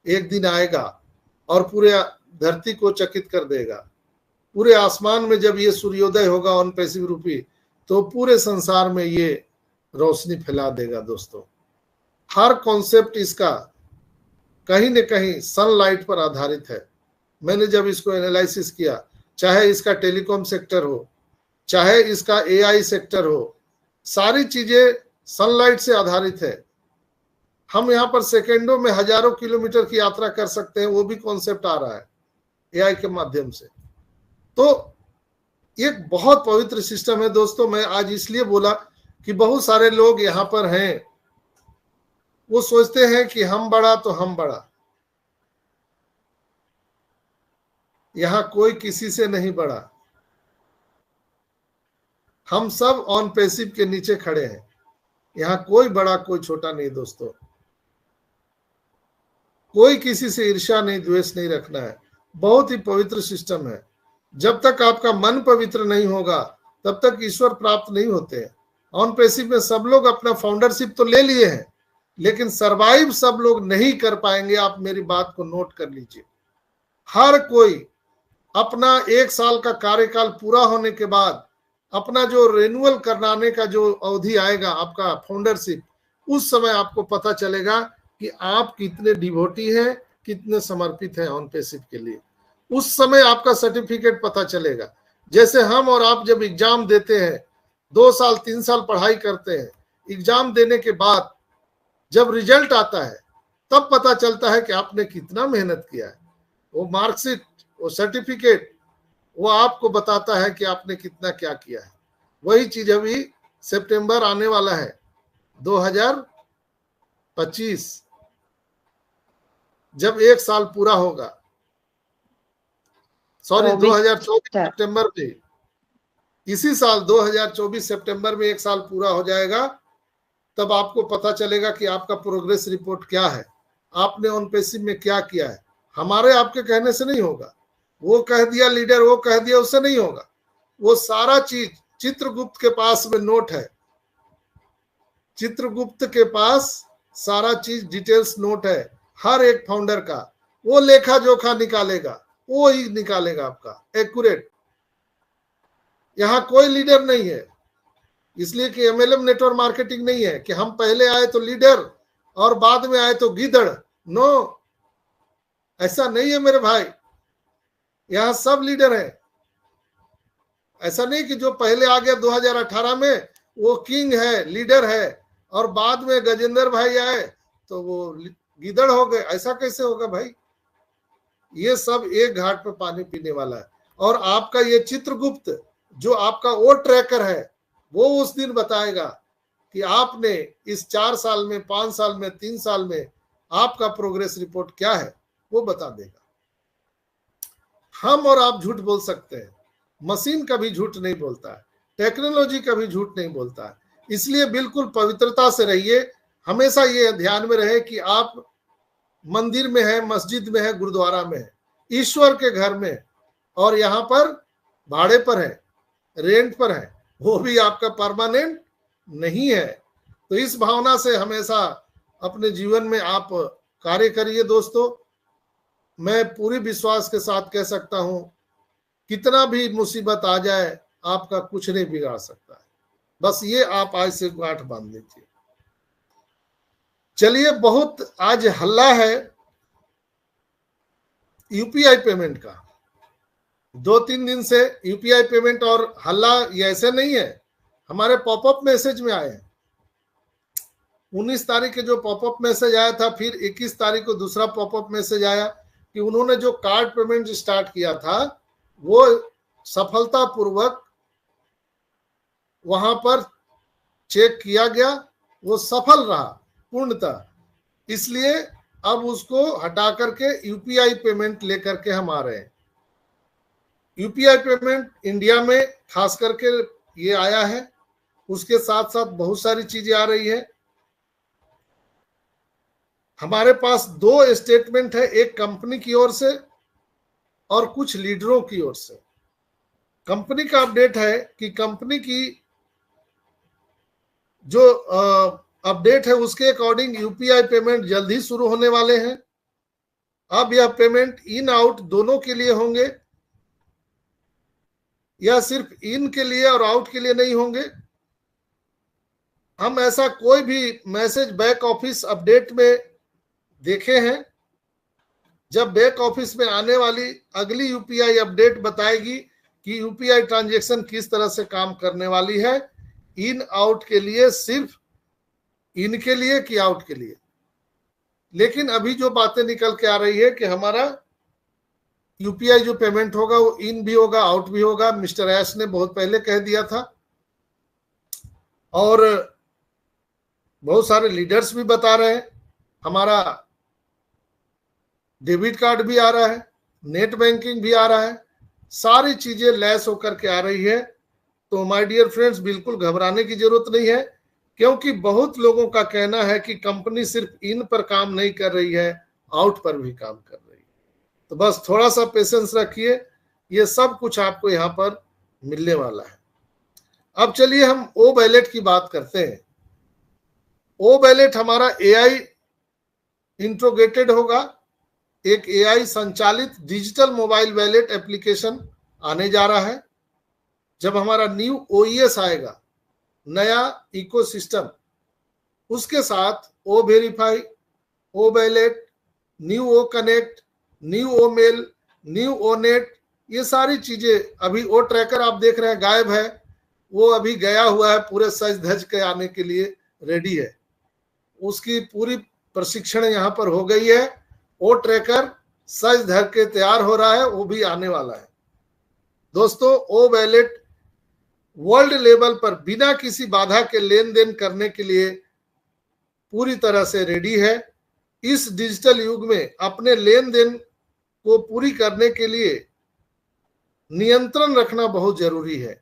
एक दिन आएगा और पूरे धरती को चकित कर देगा। पूरे आसमान में जब ये सूर्योदय होगा ऑन पैसिव रूपी, तो पूरे संसार में ये रोशनी फैला देगा दोस्तों। हर कॉन्सेप्ट इसका कहीं न कहीं सनलाइट पर आधारित है। मैंने जब इसको एनालिसिस किया, चाहे इसका टेलीकॉम सेक्टर हो, चाहे इसका एआई सेक्टर हो, सारी चीजें सनलाइट से आधारित है। हम यहाँ पर सेकेंडों में हजारों किलोमीटर की यात्रा कर सकते हैं, वो भी कॉन्सेप्ट आ रहा है एआई के माध्यम से। तो एक बहुत पवित्र सिस्टम है दोस्तों। मैं आज इसलिए बोला कि बहुत सारे लोग यहाँ पर हैं, वो सोचते हैं कि हम बड़ा तो हम बड़ा। यहाँ कोई किसी से नहीं बड़ा, हम सब ऑन पैसिव के नीचे खड़े हैं। यहाँ कोई बड़ा कोई छोटा नहीं दोस्तों। कोई किसी से ईर्ष्या नहीं, द्वेष नहीं रखना है। बहुत ही पवित्र सिस्टम है। जब तक आपका मन पवित्र नहीं होगा तब तक ईश्वर प्राप्त नहीं होते हैं। ऑन पैसिव में सब लोग अपना फाउंडरशिप तो ले लिए हैं, लेकिन सरवाइव सब लोग नहीं कर पाएंगे। आप मेरी बात को नोट कर लीजिए। हर कोई अपना 1 साल का कार्यकाल पूरा होने के बाद अपना जो रिन्यूअल कराने का जो अवधि आएगा आपका फाउंडरशिप, उस समय आपको पता चलेगा कि आप कितने डिवोटी हैं, कितने समर्पित हैं ऑन पैसिव के लिए। उस समय आपका सर्टिफिकेट पता चलेगा। जैसे हम और आप जब एग्जाम देते हैं, 2 साल 3 साल पढ़ाई करते हैं, एग्जाम देने के बाद जब रिजल्ट आता है तब पता चलता है कि आपने कितना मेहनत किया है। वो मार्कशीट, वो सर्टिफिकेट, वो आपको बताता है कि आपने कितना क्या किया है। वही चीज अभी सितंबर आने वाला है 2025, जब 1 साल पूरा होगा, सॉरी 2024 सितंबर में, इसी साल 2024 सितंबर में 1 साल पूरा हो जाएगा। तब आपको पता चलेगा कि आपका प्रोग्रेस रिपोर्ट क्या है, आपने ऑन पैसिव में क्या किया है। हमारे आपके कहने से नहीं होगा, वो कह दिया लीडर, वो कह दिया, उससे नहीं होगा। वो सारा चीज चित्रगुप्त के पास में नोट है। चित्रगुप्त के पास सारा चीज डिटेल्स नोट है हर एक फाउंडर का। वो लेखा जोखा निकालेगा, वो ही निकालेगा आपका एक्यूरेट। यहाँ कोई लीडर नहीं है, इसलिए कि एमएलएम नेटवर्क मार्केटिंग नहीं है कि हम पहले आए तो लीडर और बाद में आए तो गीदड़। नो, ऐसा नहीं है मेरे भाई। यहाँ सब लीडर है। ऐसा नहीं कि जो पहले आ गया 2018 में वो किंग है, लीडर है, और बाद में गजेंद्र भाई आए तो वो गीदड़ हो गए। ऐसा कैसे होगा भाई? ये सब एक घाट पे पानी पीने वाला है। और आपका ये चित्रगुप्त जो आपका वो ट्रैकर है, वो उस दिन बताएगा कि आपने इस 4 साल में, 5 साल में, 3 साल में आपका प्रोग्रेस रिपोर्ट क्या है, वो बता देगा। हम और आप झूठ बोल सकते हैं, मशीन कभी झूठ नहीं बोलता है, टेक्नोलॉजी कभी झूठ नहीं बोलता है। इसलिए बिल्कुल पवित्रता से रहिए। हमेशा ये ध्यान में रहे कि आप मंदिर में है, मस्जिद में है, गुरुद्वारा में है, ईश्वर के घर में, और यहाँ पर भाड़े पर है, रेंट पर है, वो भी आपका परमानेंट नहीं है। तो इस भावना से हमेशा अपने जीवन में आप कार्य करिए दोस्तों। मैं पूरी विश्वास के साथ कह सकता हूं, कितना भी मुसीबत आ जाए आपका कुछ नहीं बिगाड़ सकता है। बस ये आप आज से गांठ बांध लीजिए। चलिए, बहुत आज हल्ला है यूपीआई पेमेंट का। 2-3 दिन से यूपीआई पेमेंट और हल्ला ये ऐसे नहीं है, हमारे पॉपअप मैसेज में आए हैं। 19 तारीख के जो पॉपअप मैसेज आया था, फिर 21 तारीख को दूसरा पॉपअप मैसेज आया कि उन्होंने जो कार्ड पेमेंट स्टार्ट किया था वो सफलतापूर्वक वहां पर चेक किया गया, वो सफल रहा पूर्णतः। इसलिए अब उसको हटा करके यूपीआई पेमेंट लेकर के हम आ रहे हैं। यूपीआई पेमेंट इंडिया में खास करके ये आया है, उसके साथ साथ बहुत सारी चीजें आ रही है। हमारे पास 2 स्टेटमेंट है, एक कंपनी की ओर से और कुछ लीडरों की ओर से। कंपनी का अपडेट है कि कंपनी की जो अपडेट है उसके अकॉर्डिंग यूपीआई पेमेंट जल्द ही शुरू होने वाले हैं। अब यह पेमेंट इन आउट दोनों के लिए होंगे या सिर्फ इन के लिए और आउट के लिए नहीं होंगे? हम ऐसा कोई भी मैसेज बैक ऑफिस अपडेट में देखे हैं? जब बैक ऑफिस में आने वाली अगली यूपीआई अपडेट बताएगी कि यूपीआई ट्रांजैक्शन किस तरह से काम करने वाली है, इन आउट के लिए, सिर्फ इन के लिए कि आउट के लिए। लेकिन अभी जो बातें निकल के आ रही है कि हमारा यूपीआई जो पेमेंट होगा वो इन भी होगा, आउट भी होगा। मिस्टर एस ने बहुत पहले कह दिया था और बहुत सारे लीडर्स भी बता रहे हैं। हमारा डेबिट कार्ड भी आ रहा है, नेट बैंकिंग भी आ रहा है, सारी चीजें लैस होकर के आ रही है। तो माय डियर फ्रेंड्स, बिल्कुल घबराने की जरूरत नहीं है, क्योंकि बहुत लोगों का कहना है कि कंपनी सिर्फ इन पर काम नहीं कर रही है, आउट पर भी काम कर रही है। तो बस थोड़ा सा पेशेंस रखिए, ये सब कुछ आपको यहाँ पर मिलने वाला है। अब चलिए हम ओ वैलेट की बात करते हैं। ओ वैलेट हमारा एआई इंट्रोगेटेड होगा, एक एआई संचालित डिजिटल मोबाइल वैलेट एप्लीकेशन आने जा रहा है। जब हमारा न्यू ओईएस आएगा, नया इकोसिस्टम, उसके साथ O verify, O wallet, new O connect, new O mail, new O net, ये सारी चीजें, अभी ओ ट्रैकर आप देख रहे हैं गायब है, वो अभी गया हुआ है, पूरे सज धज के आने के लिए रेडी है। उसकी पूरी प्रशिक्षण यहाँ पर हो गई है। ओ ट्रैकर सज धर के तैयार हो रहा है, वो भी आने वाला है। दोस्तों, ओ वैलेट वर्ल्ड लेवल पर बिना किसी बाधा के लेन देन करने के लिए पूरी तरह से रेडी है। इस डिजिटल युग में अपने लेन देन को पूरी करने के लिए नियंत्रण रखना बहुत जरूरी है।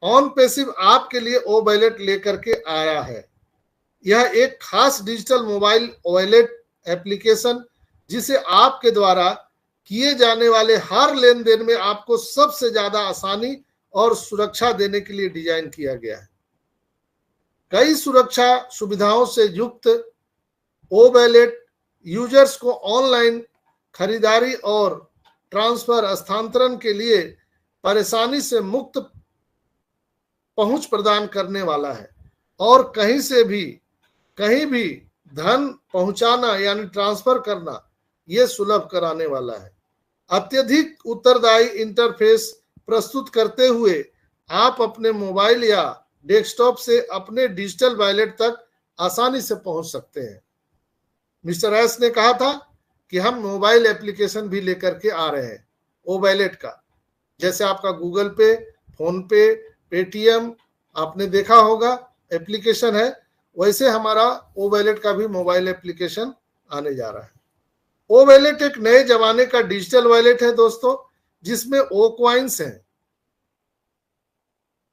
ऑन पैसिव आपके लिए ओ वैलेट लेकर के आया है। यह एक खास डिजिटल मोबाइल वॉलेट एप्लीकेशन, जिसे आपके द्वारा किए जाने वाले हर लेन देन में आपको सबसे ज्यादा आसानी और सुरक्षा देने के लिए डिजाइन किया गया है। कई सुरक्षा सुविधाओं से युक्त ओ वैलेट यूजर्स को ऑनलाइन खरीदारी और ट्रांसफर हस्तांतरण के लिए परेशानी से मुक्त पहुंच प्रदान करने वाला है और कहीं भी धन पहुंचाना यानी ट्रांसफर करना यह सुलभ कराने वाला है। अत्यधिक उत्तरदायी इंटरफेस प्रस्तुत करते हुए आप अपने मोबाइल या डेस्कटॉप से अपने डिजिटल वैलेट तक आसानी से पहुंच सकते हैं। मिस्टर एस ने कहा था कि हम मोबाइल एप्लीकेशन भी लेकर के आ रहे हैं ओ वैलेट का। जैसे आपका गूगल पे, फोन पे, पेटीएम आपने देखा होगा एप्लीकेशन है, वैसे हमारा ओ वैलेट का भी मोबाइल एप्लीकेशन आने जा रहा है। ओ वैलेट एक नए जमाने का डिजिटल वैलेट है दोस्तों, जिसमें ओ क्वाइंस हैं।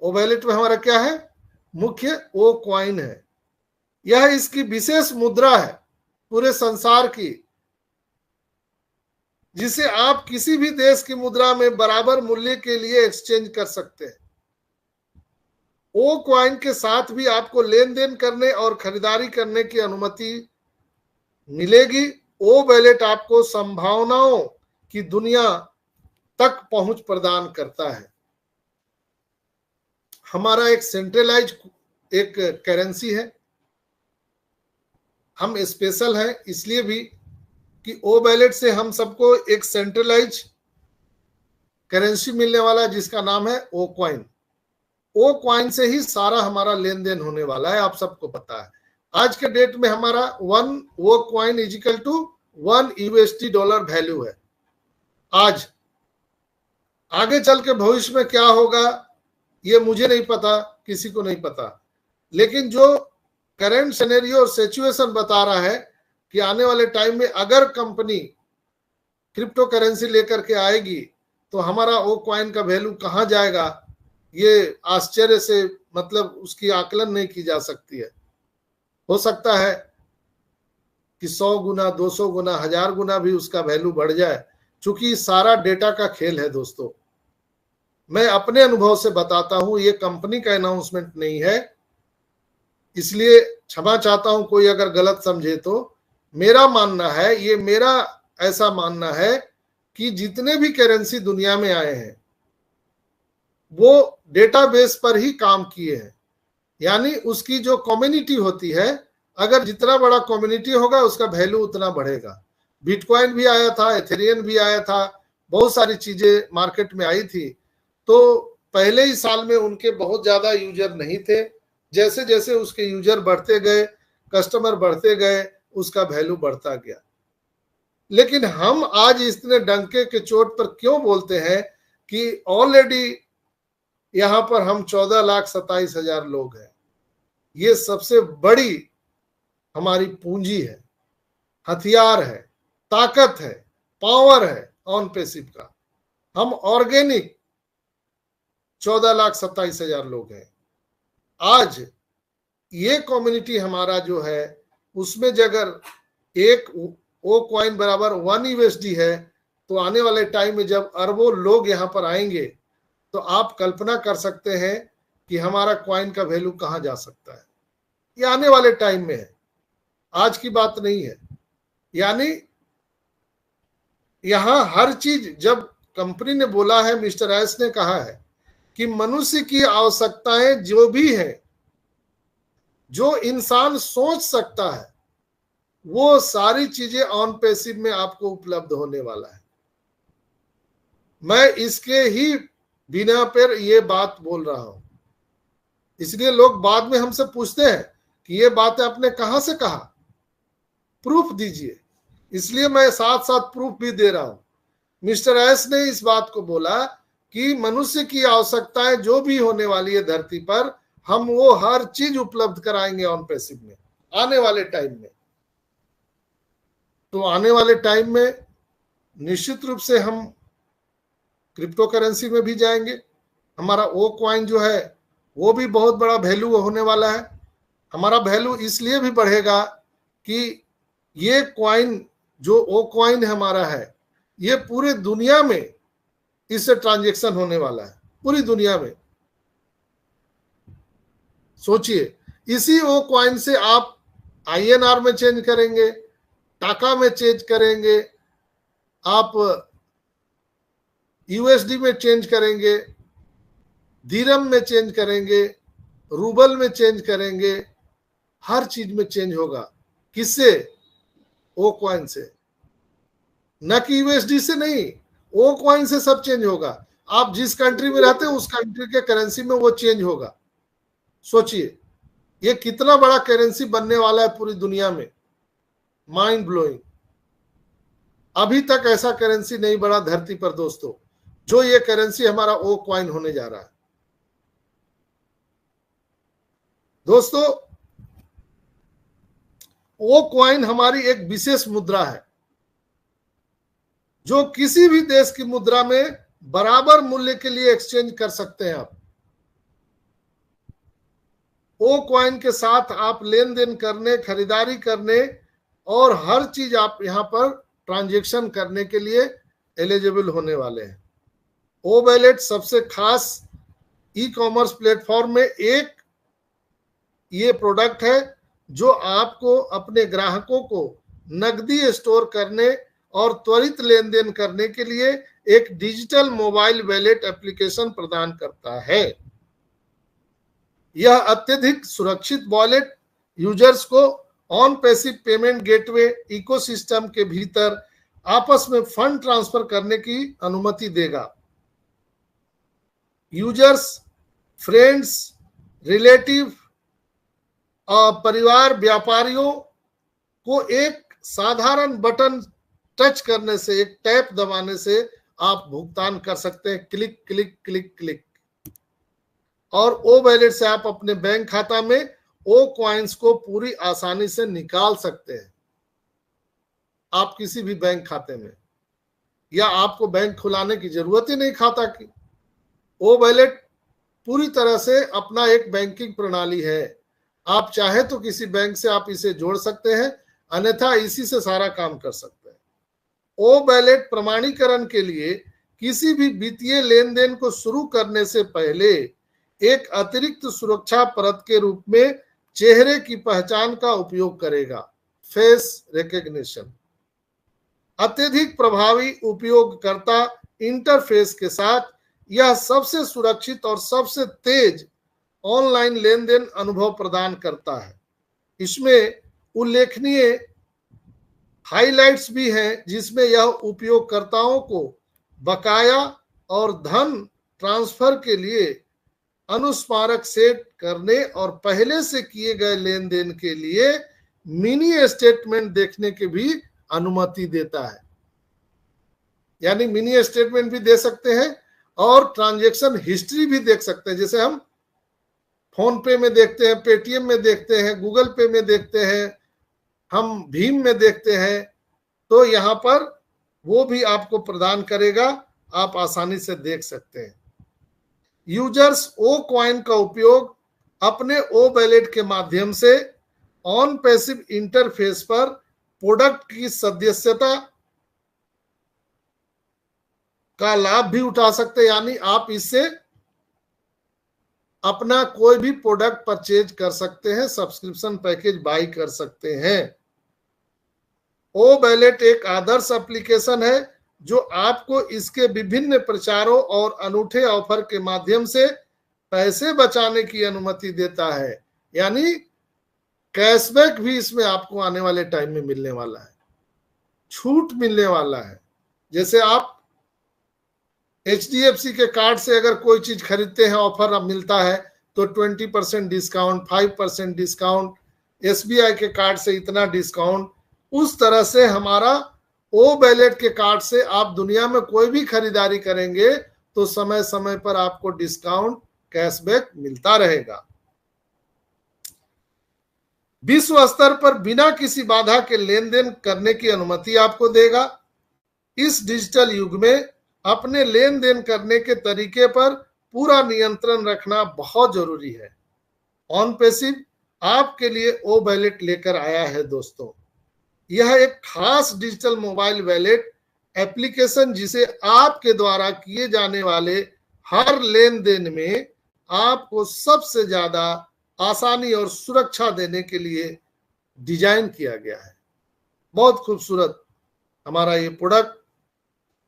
ओ वैलेट में हमारा क्या है? मुख्य ओ क्वाइन है। यह इसकी विशेष मुद्रा है पूरे संसार की, जिसे आप किसी भी देश की मुद्रा में बराबर मूल्य के लिए एक्सचेंज कर सकते हैं। ओ क्वाइन के साथ भी आपको लेन देन करने और खरीदारी करने की अनुमति मिलेगी। ओ वैलेट आपको संभावनाओं की दुनिया तक पहुंच प्रदान करता है। हमारा एक सेंट्रलाइज एक करेंसी है, हम स्पेशल हैं इसलिए भी कि ओ वैलेट से हम सबको एक सेंट्रलाइज करेंसी मिलने वाला है, जिसका नाम है ओ क्वाइन। ओ क्वाइन से ही सारा हमारा लेन देन होने वाला है, आप सबको पता है। आज के डेट में हमारा 1 O coin equal to 1 USD dollar value है। आज आगे चल के भविष्य में क्या होगा ये मुझे नहीं पता, किसी को नहीं पता, लेकिन जो करंट सिनेरियो और सिचुएशन बता रहा है कि आने वाले टाइम में अगर कंपनी क्रिप्टो करेंसी लेकर के आएगी तो हमारा ओ क्वाइन का वैल्यू कहां जाएगा, ये आश्चर्य से मतलब उसकी आकलन नहीं की जा सकती है। हो सकता है कि 100 गुना, 200 गुना, 1000 गुना भी उसका वैल्यू बढ़ जाए, क्योंकि सारा डेटा का खेल है दोस्तों। मैं अपने अनुभव से बताता हूं, ये कंपनी का अनाउंसमेंट नहीं है, इसलिए क्षमा चाहता हूं कोई अगर गलत समझे तो। मेरा मानना है, ये मेरा ऐसा मानना है कि जितने भी करेंसी दुनिया में आए हैं वो डेटाबेस पर ही काम किए हैं, यानी उसकी जो कम्युनिटी होती है, अगर जितना बड़ा कम्युनिटी होगा उसका वैल्यू उतना बढ़ेगा। बिटकॉइन भी आया था, एथेरियम भी आया था, बहुत सारी चीजें मार्केट में आई थी। तो पहले ही साल में उनके बहुत ज्यादा यूजर नहीं थे, जैसे जैसे उसके यूजर बढ़ते गए, कस्टमर बढ़ते गए, उसका वैल्यू बढ़ता गया। लेकिन हम आज इतने डंके के चोट पर क्यों बोलते हैं कि ऑलरेडी यहां पर हम 14,27,000 लोग हैं। ये सबसे बड़ी हमारी पूंजी है, हथियार है, ताकत है, पावर है ऑन पैसिव का। हम ऑर्गेनिक 14,27,000 लोग हैं। आज ये कम्युनिटी हमारा जो है उसमें अगर एक ओ कॉइन बराबर 1 USD है तो आने वाले टाइम में जब अरबों लोग यहां पर आएंगे तो आप कल्पना कर सकते हैं कि हमारा कॉइन का वैल्यू कहां जा सकता है। ये आने वाले टाइम में है, आज की बात नहीं है। यानी यहां हर चीज, जब कंपनी ने बोला है, मिस्टर एस ने कहा है कि मनुष्य की आवश्यकताएं जो भी है, जो इंसान सोच सकता है, वो सारी चीजें ऑन पैसिव में आपको उपलब्ध होने वाला है। मैं इसके ही बिना पर ये बात बोल रहा हूं, इसलिए लोग बाद में हमसे पूछते हैं कि ये बातें आपने कहां से कहा, प्रूफ दीजिए। इसलिए मैं साथ साथ प्रूफ भी दे रहा हूं। मिस्टर एस ने इस बात को बोला कि मनुष्य की आवश्यकताएं जो भी होने वाली है धरती पर, हम वो हर चीज उपलब्ध कराएंगे ऑन पैसिव में आने वाले टाइम में। तो आने वाले टाइम में निश्चित रूप से हम क्रिप्टो करेंसी में भी जाएंगे। हमारा ओ कॉइन जो है वो भी बहुत बड़ा वैल्यू होने वाला है। हमारा वैल्यू इसलिए भी बढ़ेगा कि ये कॉइन जो ओ कॉइन हमारा है, ये पूरे दुनिया में इससे ट्रांजैक्शन होने वाला है, पूरी दुनिया में। सोचिए, इसी ओ कॉइन से आप INR में चेंज करेंगे, टाका में चेंज करेंगे, आप USD में चेंज करेंगे, दिरहम में चेंज करेंगे, रूबल में चेंज करेंगे, हर चीज में चेंज होगा। किससे? ओ कॉइन से, न कि USD से नहीं, ओ कॉइन से सब चेंज होगा। आप जिस कंट्री में रहते हैं उस कंट्री के करेंसी में वो चेंज होगा। सोचिए ये कितना बड़ा करेंसी बनने वाला है पूरी दुनिया में, माइंड ब्लोइंग। अभी तक ऐसा करेंसी नहीं बना धरती पर दोस्तों, जो ये करेंसी हमारा ओ कॉइन होने जा रहा है। दोस्तों, ओ कॉइन हमारी एक विशेष मुद्रा है जो किसी भी देश की मुद्रा में बराबर मूल्य के लिए एक्सचेंज कर सकते हैं आप। ओ कॉइन के साथ आप लेन देन करने, खरीदारी करने और हर चीज आप यहां पर ट्रांजैक्शन करने के लिए एलिजिबल होने वाले हैं। ओ वैलेट सबसे खास ई-कॉमर्स प्लेटफॉर्म में एक ये प्रोडक्ट है जो आपको अपने ग्राहकों को नकदी स्टोर करने और त्वरित लेन देन करने के लिए एक डिजिटल मोबाइल वैलेट एप्लीकेशन प्रदान करता है। यह अत्यधिक सुरक्षित वॉलेट यूजर्स को on passive payment gateway ecosystem के भीतर आपस में फंड ट्रांसफर करने की अनुमति देगा। यूजर्स, फ्रेंड्स, रिलेटिव, परिवार, व्यापारियों को एक साधारण बटन टच करने से, एक टैप दबाने से आप भुगतान कर सकते हैं। Click click click click. और ओ वैलेट से आप अपने बैंक खाता में ओ कॉइन्स को पूरी आसानी से निकाल सकते हैं। आप किसी भी बैंक खाते में, या आपको बैंक खुलाने की जरूरत ही नहीं खाता की। ओ वैलेट पूरी तरह से अपना एक बैंकिंग प्रणाली है। आप चाहे तो किसी बैंक से आप इसे जोड़ सकते हैं, अन्यथा इसी से सारा काम कर सकते हैं। ओ वैलेट प्रमाणीकरण के लिए किसी भी वित्तीय लेन देन को शुरू करने से पहले एक अतिरिक्त सुरक्षा परत के रूप में चेहरे की पहचान का उपयोग करेगा, फेस रिकग्निशन। अत्यधिक प्रभावी उपयोगकर्ता इंटरफेस के साथ यह सबसे सुरक्षित और सबसे तेज ऑनलाइन लेन देन अनुभव प्रदान करता है। इसमें उल्लेखनीय हाइलाइट्स भी हैं, जिसमें यह उपयोगकर्ताओं को बकाया और धन ट्रांसफर के लिए अनुस्मारक सेट करने और पहले से किए गए लेन देन के लिए मिनी स्टेटमेंट देखने की भी अनुमति देता है। यानी मिनी स्टेटमेंट भी दे सकते हैं और ट्रांजैक्शन हिस्ट्री भी देख सकते हैं, जैसे हम फोन पे में देखते हैं, पेटीएम में देखते हैं, गूगल पे में देखते हैं, हम भीम में देखते हैं। तो यहाँ पर वो भी आपको प्रदान करेगा, आप आसानी से देख सकते हैं। यूजर्स ओ कॉइन का उपयोग अपने ओ वैलेट के माध्यम से ऑन पैसिव इंटरफेस पर प्रोडक्ट की सदस्यता का लाभ भी उठा सकते हैं। यानी आप इससे अपना कोई भी प्रोडक्ट परचेज कर सकते हैं, सब्सक्रिप्शन पैकेज बाई कर सकते हैं। ओ वैलेट एक आदर्श एप्लीकेशन है जो आपको इसके विभिन्न प्रचारों और अनूठे ऑफर के माध्यम से पैसे बचाने की अनुमति देता है। यानी कैशबैक भी इसमें आपको आने वाले टाइम में मिलने वाला है, छूट मिलने वाला है। जैसे आप HDFC के कार्ड से अगर कोई चीज खरीदते हैं, ऑफर अब मिलता है तो 20% डिस्काउंट, 5% डिस्काउंट, SBI के कार्ड से इतना डिस्काउंट, उस तरह से हमारा ओ वैलेट के कार्ड से आप दुनिया में कोई भी खरीदारी करेंगे तो समय समय पर आपको डिस्काउंट, कैशबैक मिलता रहेगा। विश्व स्तर पर बिना किसी बाधा के लेन देन करने की अनुमति आपको देगा। इस डिजिटल युग में अपने लेन देन करने के तरीके पर पूरा नियंत्रण रखना बहुत जरूरी है। ऑन पैसिव आपके लिए ओ वैलेट लेकर आया है दोस्तों। यह एक खास डिजिटल मोबाइल वैलेट एप्लीकेशन जिसे आपके द्वारा किए जाने वाले हर लेन देन में आपको सबसे ज्यादा आसानी और सुरक्षा देने के लिए डिजाइन किया गया है। बहुत खूबसूरत हमारा ये प्रोडक्ट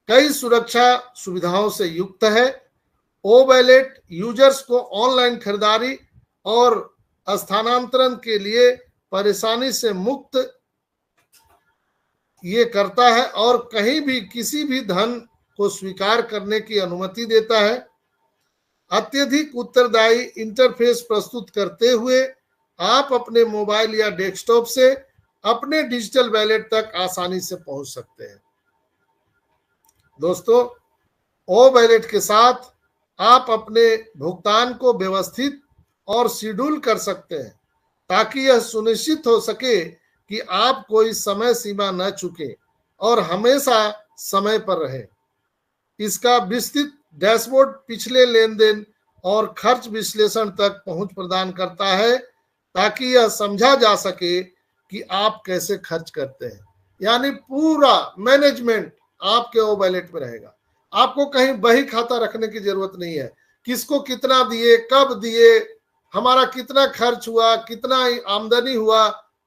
कई सुरक्षा सुविधाओं से युक्त है। ओ वैलेट यूजर्स को ऑनलाइन खरीदारी और स्थानांतरण के लिए परेशानी से मुक्त ये करता है और कहीं भी किसी भी धन को स्वीकार करने की अनुमति देता है। अत्यधिक उत्तरदायी इंटरफेस प्रस्तुत करते हुए आप अपने मोबाइल या डेस्कटॉप से अपने डिजिटल वैलेट तक आसानी से पहुंच सकते हैं। दोस्तों, ओ वैलेट के साथ आप अपने भुगतान को व्यवस्थित और शेड्यूल कर सकते हैं ताकि यह सुनिश्चित हो सके कि आप कोई समय सीमा न चुके और हमेशा समय पर रहे। इसका विस्तृत डैशबोर्ड पिछले लेन देन और खर्च विश्लेषण तक पहुंच प्रदान करता है ताकि यह समझा जा सके कि आप कैसे खर्च करते हैं। यानी पूरा मैनेजमेंट आपके ओ वैलेट में रहेगा। आपको कहीं बही खाता रखने की जरूरत नहीं है, किसको कितना दिए, कब दिए, हमारा कितना खर्च हुआ, कितना आमदनी हुआ,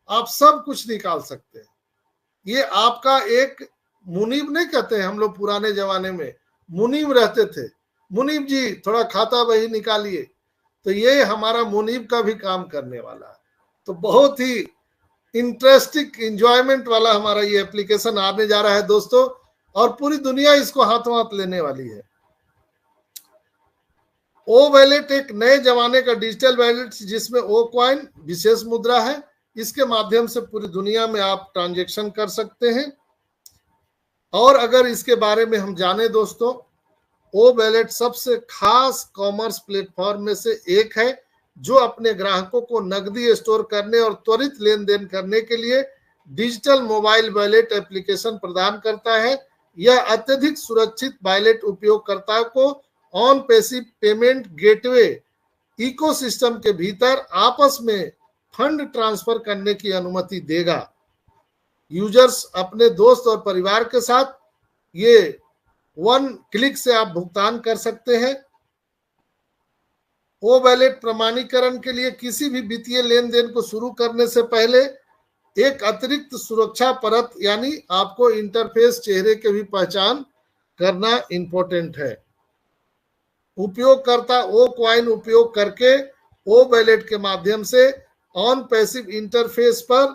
आप सब कुछ निकाल सकते हैं। ये आपका एक मुनीब नहीं कहते हैं हम लोग, पुराने जमाने में मुनीब रहते थे, मुनीब जी थोड़ा खाता बही निकालिए, तो ये हमारा मुनीब का भी काम करने वाला है। तो बहुत ही इंटरेस्टिंग एंजॉयमेंट वाला हमारा ये एप्लीकेशन आने जा रहा है दोस्तों, और पूरी दुनिया इसको हाथों हाथ लेने वाली है। ओ वैलेट एक नए जमाने का डिजिटल वैलेट जिसमें ओ कॉइन विशेष मुद्रा है। इसके माध्यम से पूरी दुनिया में आप ट्रांजैक्शन कर सकते हैं। और अगर इसके बारे में हम जाने दोस्तों, ओ वैलेट सबसे खास कॉमर्स प्लेटफॉर्म में से एक है जो अपने ग्राहकों को नकदी स्टोर करने और त्वरित लेन देन करने के लिए डिजिटल मोबाइल वैलेट एप्लीकेशन प्रदान करता है। यह अत्यधिक सुरक्षित वैलेट उपयोगकर्ताओं को on passive payment gateway ecosystem के भीतर आपस में फंड ट्रांसफर करने की अनुमति देगा। यूजर्स अपने दोस्त और परिवार के साथ ये 1 क्लिक से आप भुगतान कर सकते हैं। ओ वैलेट प्रमाणीकरण के लिए किसी भी वित्तीय लेन देन को शुरू करने से पहले एक अतिरिक्त सुरक्षा परत यानी आपको इंटरफेस चेहरे के भी पहचान करना इंपॉर्टेंट है। उपयोगकर्ता ओ क्वाइन उपयोग करके ओ वैलेट के माध्यम से ऑन पैसिव इंटरफेस पर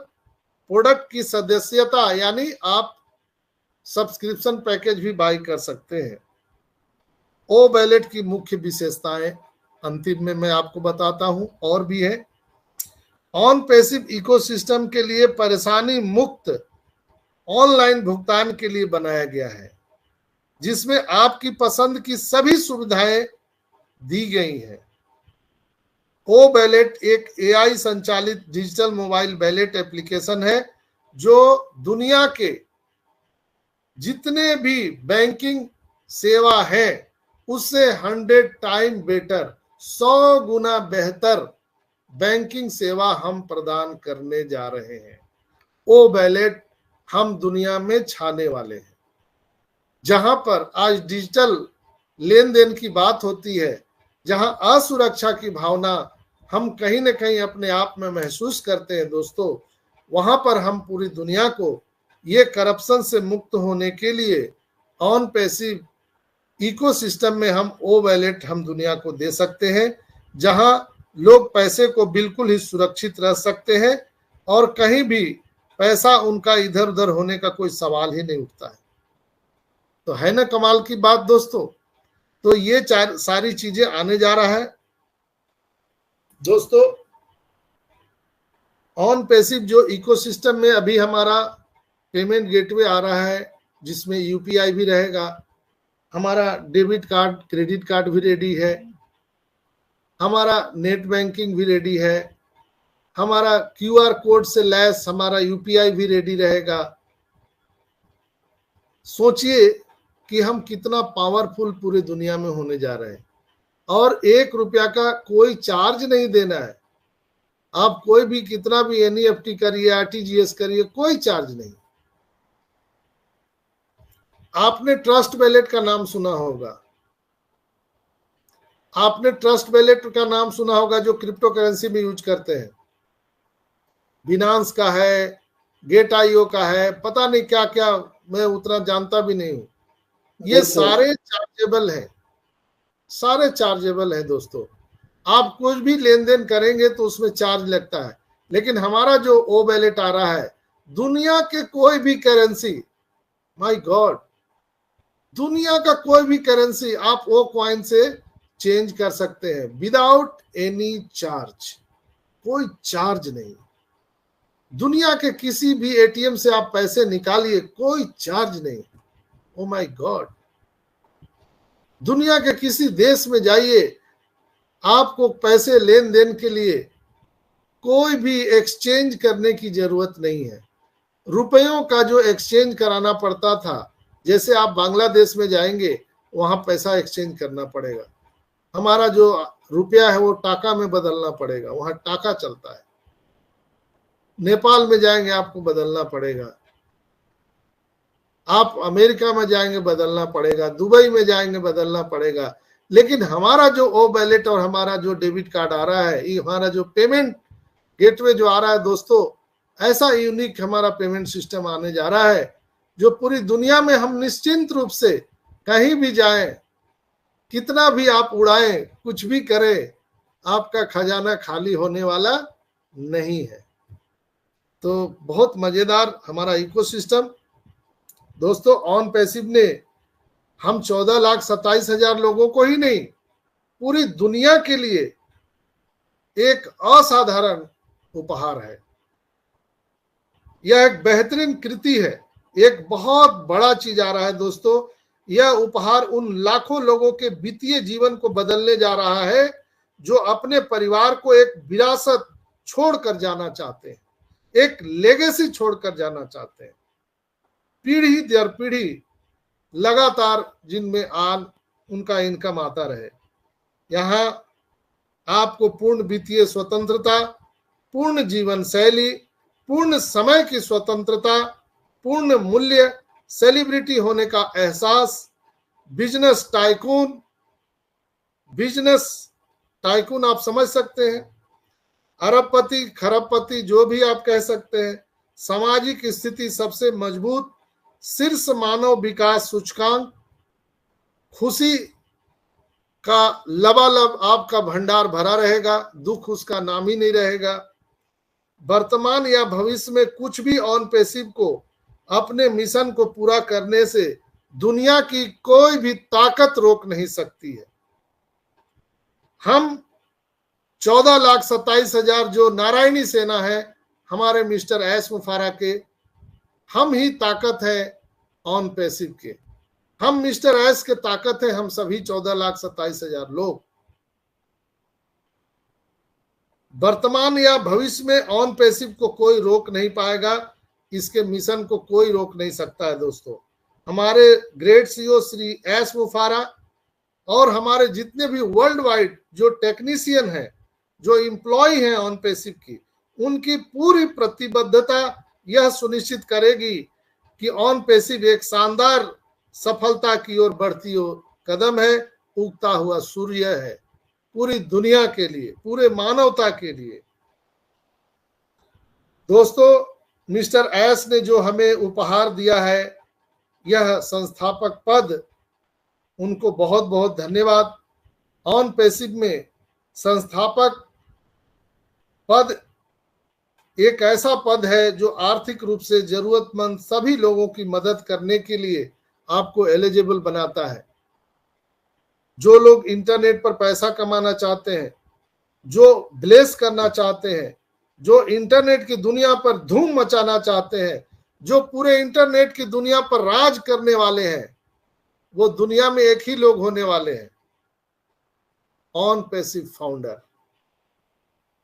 प्रोडक्ट की सदस्यता यानी आप सब्सक्रिप्शन पैकेज भी बाई कर सकते हैं। ओ वैलेट की मुख्य विशेषताएं अंतिम में मैं आपको बताता हूं, और भी है। ऑन पैसिव इकोसिस्टम के लिए परेशानी मुक्त ऑनलाइन भुगतान के लिए बनाया गया है, जिसमें आपकी पसंद की सभी सुविधाएं दी गई हैं। ओ वैलेट एक एआई संचालित डिजिटल मोबाइल वैलेट एप्लीकेशन है जो दुनिया के जितने भी बैंकिंग सेवा है उससे 100 टाइम बेटर, 100 गुना बेहतर बैंकिंग सेवा हम प्रदान करने जा रहे हैं। ओ वैलेट हम दुनिया में छाने वाले हैं। जहां पर आज डिजिटल लेन देन की बात होती है, जहां असुरक्षा की भावना हम कहीं ना कहीं अपने आप में महसूस करते हैं दोस्तों, वहां पर हम पूरी दुनिया को ये करप्शन से मुक्त होने के लिए ऑन पैसिव इकोसिस्टम में हम ओ वैलेट हम दुनिया को दे सकते हैं, जहां लोग पैसे को बिल्कुल ही सुरक्षित रह सकते हैं और कहीं भी पैसा उनका इधर उधर होने का कोई सवाल ही नहीं उठता है। तो है ना कमाल की बात दोस्तों। तो ये सारी चीजें आने जा रहा है दोस्तों। ऑन पैसिव जो इकोसिस्टम में अभी हमारा पेमेंट गेटवे आ रहा है, जिसमें यूपीआई भी रहेगा, हमारा डेबिट कार्ड क्रेडिट कार्ड भी रेडी है, हमारा नेट बैंकिंग भी रेडी है, हमारा क्यूआर कोड से लैस हमारा यूपीआई भी रेडी रहेगा। सोचिए कि हम कितना पावरफुल पूरी दुनिया में होने जा रहे हैं, और 1 रुपया का कोई चार्ज नहीं देना है। आप कोई भी कितना भी एनईएफटी करिए, आरटीजीएस करिए, कोई चार्ज नहीं। आपने ट्रस्ट वैलेट का नाम सुना होगा, आपने ट्रस्ट वैलेट का नाम सुना होगा जो क्रिप्टो करेंसी में यूज करते हैं। बिनांस का है, गेट.io का है, पता नहीं क्या क्या, मैं उतना जानता भी नहीं हूं। ये सारे चार्जेबल है, सारे चार्जेबल है दोस्तों। आप कुछ भी लेन देन करेंगे तो उसमें चार्ज लगता है, लेकिन हमारा जो ओ वैलेट आ रहा है, दुनिया के कोई भी करेंसी, माय गॉड, दुनिया का कोई भी करेंसी आप ओ कॉइन से चेंज कर सकते हैं विदाउट एनी चार्ज। कोई चार्ज नहीं। दुनिया के किसी भी एटीएम से आप पैसे निकालिए, कोई चार्ज नहीं। ओ माय गॉड, दुनिया के किसी देश में जाइए, आपको पैसे लेन देन के लिए कोई भी एक्सचेंज करने की जरूरत नहीं है। रुपयों का जो एक्सचेंज कराना पड़ता था, जैसे आप बांग्लादेश में जाएंगे वहां पैसा एक्सचेंज करना पड़ेगा, हमारा जो रुपया है वो टाका में बदलना पड़ेगा, वहां टाका चलता है। नेपाल में जाएंगे आपको बदलना पड़ेगा, आप अमेरिका में जाएंगे बदलना पड़ेगा, दुबई में जाएंगे बदलना पड़ेगा। लेकिन हमारा जो ओ वैलेट और हमारा जो डेबिट कार्ड आ रहा है, ये हमारा जो पेमेंट गेटवे जो आ रहा है दोस्तों, ऐसा यूनिक हमारा पेमेंट सिस्टम आने जा रहा है जो पूरी दुनिया में हम निश्चिंत रूप से कहीं भी जाएं, कितना भी आप उड़ाएं, कुछ भी करें, आपका खजाना खाली होने वाला नहीं है। तो बहुत मजेदार हमारा इकोसिस्टम दोस्तों। ऑन पैसिव ने हम 14,27,000 लोगों को ही नहीं, पूरी दुनिया के लिए एक असाधारण उपहार है। यह एक बेहतरीन कृति है, एक बहुत बड़ा चीज आ रहा है दोस्तों। यह उपहार उन लाखों लोगों के वित्तीय जीवन को बदलने जा रहा है जो अपने परिवार को एक विरासत छोड़कर जाना चाहते हैं, एक लेगेसी छोड़कर जाना चाहते हैं। पीढ़ी दर पीढ़ी लगातार जिनमें उनका इनकम आता रहे। यहाँ आपको पूर्ण वित्तीय स्वतंत्रता, पूर्ण जीवन शैली, पूर्ण समय की स्वतंत्रता, पूर्ण मूल्य, सेलिब्रिटी होने का एहसास, बिजनेस टाइकून आप समझ सकते हैं, अरबपति खरबपति जो भी आप कह सकते हैं, सामाजिक स्थिति सबसे मजबूत, शीर्ष मानव विकास सूचकांक, खुशी का लबालब आपका भंडार भरा रहेगा, दुख उसका नाम ही नहीं रहेगा। वर्तमान या भविष्य में कुछ भी ऑन पैसिव को अपने मिशन को पूरा करने से दुनिया की कोई भी ताकत रोक नहीं सकती है। हम 14,27,000 जो नारायणी सेना है हमारे मिस्टर एस मुफारा के, हम ही ताकत है ऑन पैसिव के। हम मिस्टर एस के ताकत है, हम सभी 14,27,000 लोग। वर्तमान या भविष्य में ऑन पैसिव को कोई रोक नहीं पाएगा, इसके मिशन को कोई रोक नहीं सकता है। दोस्तों, हमारे ग्रेट सीईओ श्री एस मुफारा और हमारे जितने भी वर्ल्ड वाइड जो टेक्नीशियन हैं, जो एम्प्लॉय हैं ऑन पैसिव की, उनकी पूरी प्रतिबद्धता यह सुनिश्चित करेगी कि ऑन पैसिव एक शानदार सफलता की ओर बढ़ती हुई कदम है, उगता हुआ सूर्य है पूरी दुनिया के लिए, पूरे मानवता के लिए। दोस्तों, मिस्टर एस ने जो हमें उपहार दिया है, यह संस्थापक पद, उनको बहुत बहुत धन्यवाद। ऑन पैसिव में संस्थापक पद एक ऐसा पद है जो आर्थिक रूप से जरूरतमंद सभी लोगों की मदद करने के लिए आपको एलिजिबल बनाता है। जो लोग इंटरनेट पर पैसा कमाना चाहते हैं, जो ब्लेस करना चाहते हैं, जो इंटरनेट की दुनिया पर धूम मचाना चाहते हैं, जो पूरे इंटरनेट की दुनिया पर राज करने वाले हैं, वो दुनिया में एक ही लोग होने वाले हैं, on passive founder,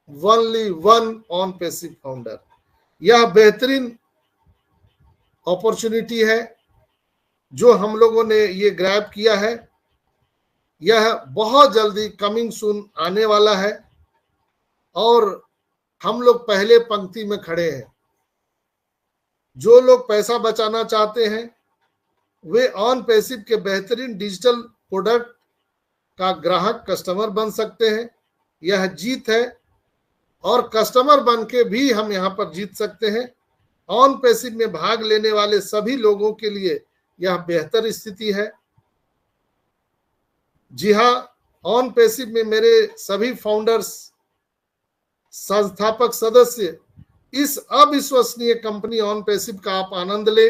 only one on passive founder. यह बेहतरीन अपॉर्चुनिटी है जो हम लोगों ने ये ग्रैब किया है। यह बहुत जल्दी कमिंग सून आने वाला है और हम लोग पहले पंक्ति में खड़े हैं। जो लोग पैसा बचाना चाहते हैं वे ऑन पैसिव के बेहतरीन डिजिटल प्रोडक्ट का ग्राहक कस्टमर बन सकते हैं। यह जीत है और कस्टमर बन के भी हम यहां पर जीत सकते हैं। ऑन पैसिव में भाग लेने वाले सभी लोगों के लिए यह बेहतर स्थिति है। जी हाँ, ऑन पैसिव में मेरे सभी फाउंडर्स, संस्थापक सदस्य, इस अविश्वसनीय कंपनी ऑन पैसिव का आप आनंद ले।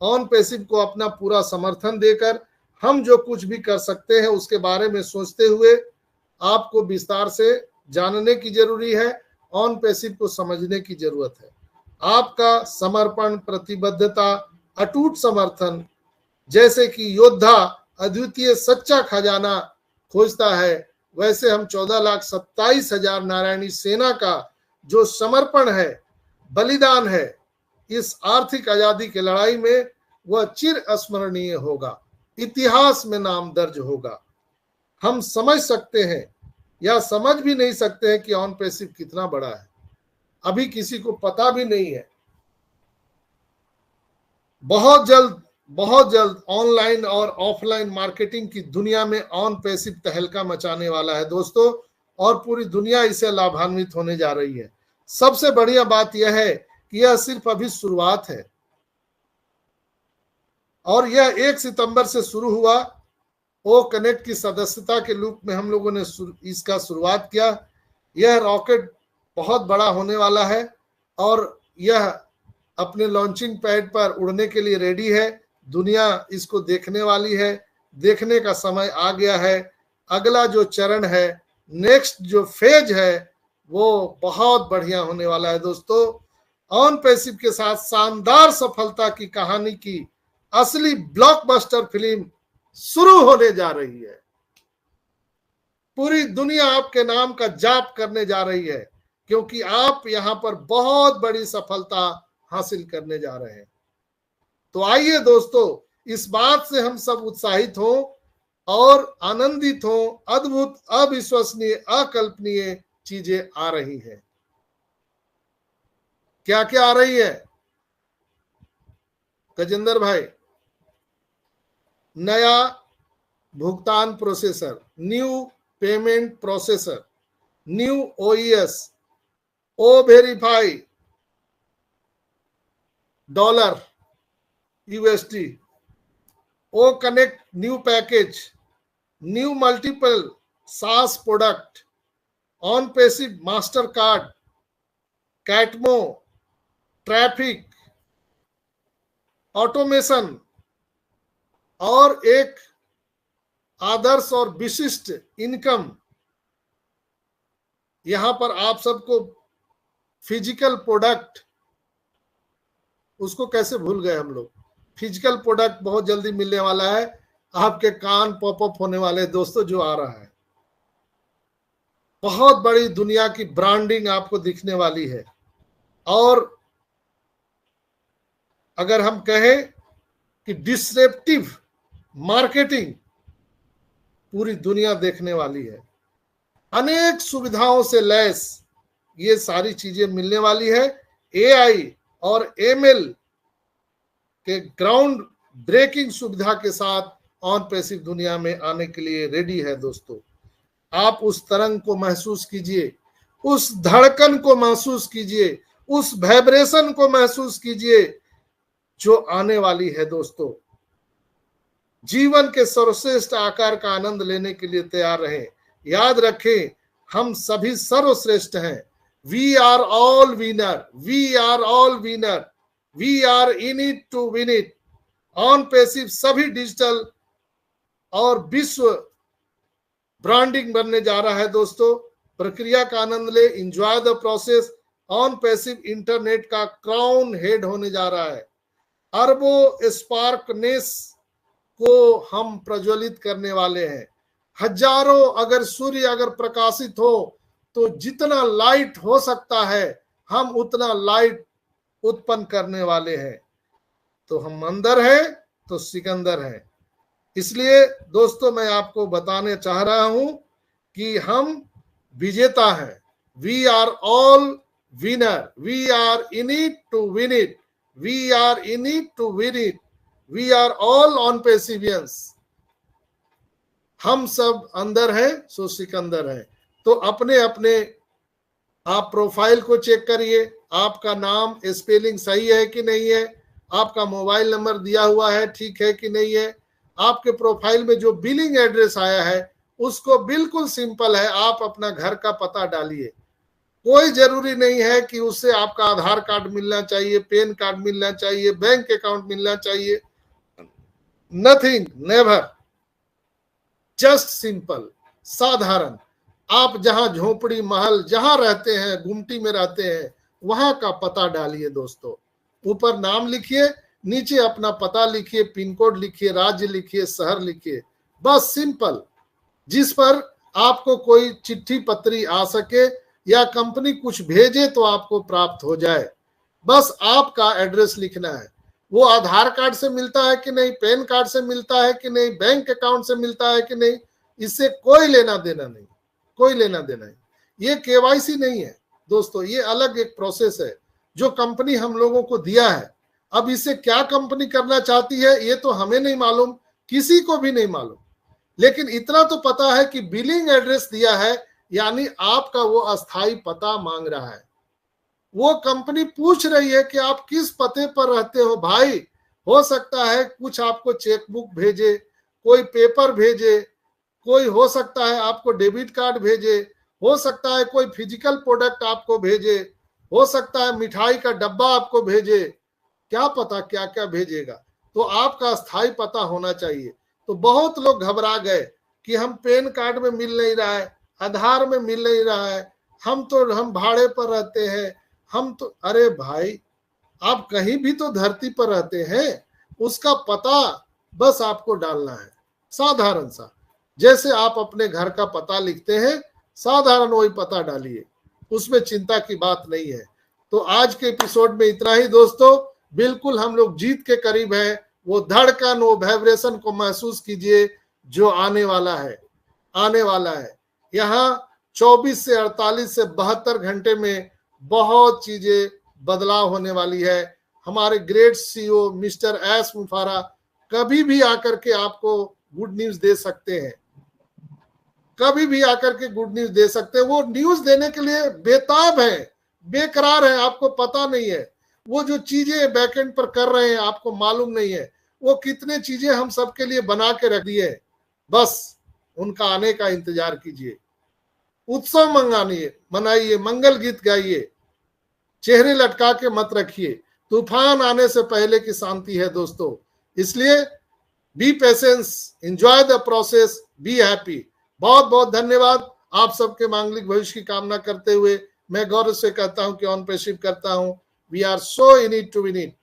ऑन पैसिव को अपना पूरा समर्थन देकर हम जो कुछ भी कर सकते हैं उसके बारे में सोचते हुए आपको विस्तार से जानने की जरूरी है, ऑन पैसिव को समझने की जरूरत है। आपका समर्पण, प्रतिबद्धता, अटूट समर्थन, जैसे कि योद्धा अद्वितीय सच्चा खजाना खोजता है, वैसे हम 14,27,000 नारायणी सेना का जो समर्पण है, बलिदान है इस आर्थिक आजादी की लड़ाई में, वह चिर स्मरणीय होगा, इतिहास में नाम दर्ज होगा। हम समझ सकते हैं या समझ भी नहीं सकते हैं कि ऑन पैसिव कितना बड़ा है, अभी किसी को पता भी नहीं है। बहुत जल्द ऑनलाइन और ऑफलाइन मार्केटिंग की दुनिया में ऑन पैसिव तहलका मचाने वाला है दोस्तों, और पूरी दुनिया इससे लाभान्वित होने जा रही है। सबसे बढ़िया बात यह है कि यह सिर्फ अभी शुरुआत है और यह 1 सितंबर से शुरू हुआ। ओ कनेक्ट की सदस्यता के रूप में हम लोगों ने इसका शुरुआत किया। यह रॉकेट बहुत बड़ा होने वाला है और यह अपने लॉन्चिंग पैड पर उड़ने के लिए रेडी है। दुनिया इसको देखने वाली है, देखने का समय आ गया है। अगला जो चरण है, नेक्स्ट जो फेज है, वो बहुत बढ़िया होने वाला है दोस्तों। ऑन पैसिव के साथ शानदार सफलता की कहानी की असली ब्लॉकबस्टर फिल्म शुरू होने जा रही है। पूरी दुनिया आपके नाम का जाप करने जा रही है क्योंकि आप यहां पर बहुत बड़ी सफलता हासिल करने जा रहे हैं। तो आइए दोस्तों, इस बात से हम सब उत्साहित हों और आनंदित हों। अद्भुत, अविश्वसनीय, अकल्पनीय चीजें आ रही हैं। क्या क्या आ रही है गजेंद्र भाई? नया भुगतान processor, new payment processor, new OES, O verify, dollar USD, O connect new package, new multiple SaaS product, ONPassive master card, कैटमो, ट्रैफिक, ऑटोमेशन और एक आदर्श और विशिष्ट इनकम। यहां पर आप सबको फिजिकल प्रोडक्ट, उसको कैसे भूल गए हम लोग, फिजिकल प्रोडक्ट बहुत जल्दी मिलने वाला है, आपके कान पॉपअप होने वाले दोस्तों, जो आ रहा है। बहुत बड़ी दुनिया की ब्रांडिंग आपको दिखने वाली है। और अगर हम कहें कि डिसरप्टिव मार्केटिंग पूरी दुनिया देखने वाली है, अनेक सुविधाओं से लैस ये सारी चीजें मिलने वाली है। एआई और एमएल के ग्राउंड ब्रेकिंग सुविधा के साथ ऑन पैसिव दुनिया में आने के लिए रेडी है दोस्तों। आप उस तरंग को महसूस कीजिए, उस धड़कन को महसूस कीजिए, उस वाइब्रेशन को महसूस कीजिए जो आने वाली है दोस्तों। जीवन के सर्वश्रेष्ठ आकार का आनंद लेने के लिए तैयार रहें। याद रखें, हम सभी सर्वश्रेष्ठ हैं। We are all winner, we are all winner, we are in it to win it. On passive सभी डिजिटल और विश्व ब्रांडिंग बनने जा रहा है दोस्तों। प्रक्रिया का आनंद ले, enjoy the process. On passive internet का क्राउन हेड होने जा रहा है। अरबों स्पार्कनेस को हम प्रज्वलित करने वाले हैं। हजारों अगर सूर्य अगर प्रकाशित हो तो जितना लाइट हो सकता है हम उतना लाइट उत्पन्न करने वाले हैं। तो हम अंदर हैं तो सिकंदर हैं। इसलिए दोस्तों मैं आपको बताने चाह रहा हूं कि हम विजेता हैं। We are all winner, we are in it to win it, we are in it to win it, we are all ONPassivians. हम सब अंदर हैं सो सिकंदर हैं। तो अपने अपने आप प्रोफाइल को चेक करिए, आपका नाम स्पेलिंग सही है कि नहीं है, आपका मोबाइल नंबर दिया हुआ है ठीक है कि नहीं है, आपके प्रोफाइल में जो बिलिंग एड्रेस आया है उसको बिल्कुल सिंपल है, आप अपना घर का पता डालिए। कोई जरूरी नहीं है कि उससे आपका आधार कार्ड मिलना चाहिए, पैन कार्ड मिलना चाहिए, बैंक अकाउंट मिलना चाहिए, नथिंग, नेवर, जस्ट सिंपल, साधारण। आप जहां झोपड़ी महल जहां रहते हैं, गुमटी में रहते हैं, वहां का पता डालिए दोस्तों। ऊपर नाम लिखिए, नीचे अपना पता लिखिए, पिन कोड लिखिए, राज्य लिखिए, शहर लिखिए, बस सिंपल। जिस पर आपको कोई चिट्ठी पत्री आ सके या कंपनी कुछ भेजे तो आपको प्राप्त हो जाए, बस आपका एड्रेस लिखना है। वो आधार कार्ड से मिलता है कि नहीं, पैन कार्ड से मिलता है कि नहीं, बैंक अकाउंट से मिलता है कि नहीं, इससे कोई लेना देना नहीं, कोई लेना देना नहीं। ये केवाईसी नहीं है दोस्तों, ये अलग एक प्रोसेस है जो कंपनी हम लोगों को दिया है। अब इसे क्या कंपनी करना चाहती है ये तो हमें नहीं मालूम, किसी को भी नहीं मालूम, लेकिन इतना तो पता है कि बिलिंग एड्रेस दिया है, यानी आपका वो अस्थाई पता मांग रहा है। वो कंपनी पूछ रही है कि आप किस पते पर रहते हो भाई। हो सकता है कुछ आपको चेकबुक भेजे, कोई पेपर भेजे, कोई हो सकता है आपको डेबिट कार्ड भेजे, हो सकता है कोई फिजिकल प्रोडक्ट आपको भेजे, हो सकता है मिठाई का डब्बा आपको भेजे, क्या पता क्या क्या भेजेगा। तो आपका स्थायी पता होना चाहिए। तो बहुत लोग घबरा गए कि हम पैन कार्ड में मिल नहीं रहा है, आधार में मिल नहीं रहा है, हम भाड़े पर रहते हैं, हम तो, अरे भाई आप कहीं भी तो धरती पर रहते हैं, उसका पता बस आपको डालना है, साधारण सा। जैसे आप अपने घर का पता लिखते हैं, साधारण वही पता डालिए, उसमें चिंता की बात नहीं है। तो आज के एपिसोड में इतना ही दोस्तों। बिल्कुल हम लोग जीत के करीब हैं। वो धड़कन, वो वाइब्रेशन को महसूस कीजिए जो आने वाला है, आने वाला है। यहाँ 24 से 48 से 72 घंटे में बहुत चीजें बदलाव होने वाली है। हमारे ग्रेट सीईओ मिस्टर एस मुफारा कभी भी आकर के आपको गुड न्यूज दे सकते हैं, कभी भी आकर के गुड न्यूज दे सकते हैं। वो न्यूज देने के लिए बेताब है, बेकरार है, आपको पता नहीं है। वो जो चीजें बैकएंड पर कर रहे हैं आपको मालूम नहीं है, वो कितने चीजें हम सबके लिए बना के रख दिए। बस उनका आने का इंतजार कीजिए, उत्सव मनाइए, मंगल गीत गाइए, चेहरे लटका के मत रखिए। तूफान आने से पहले की शांति है दोस्तों। इसलिए B patience, enjoy the process, be happy. बहुत बहुत धन्यवाद। आप सबके मांगलिक भविष्य की कामना करते हुए मैं गौरव से कहता हूं कि ऑन पेशिव करता हूं, we are so in it to win it.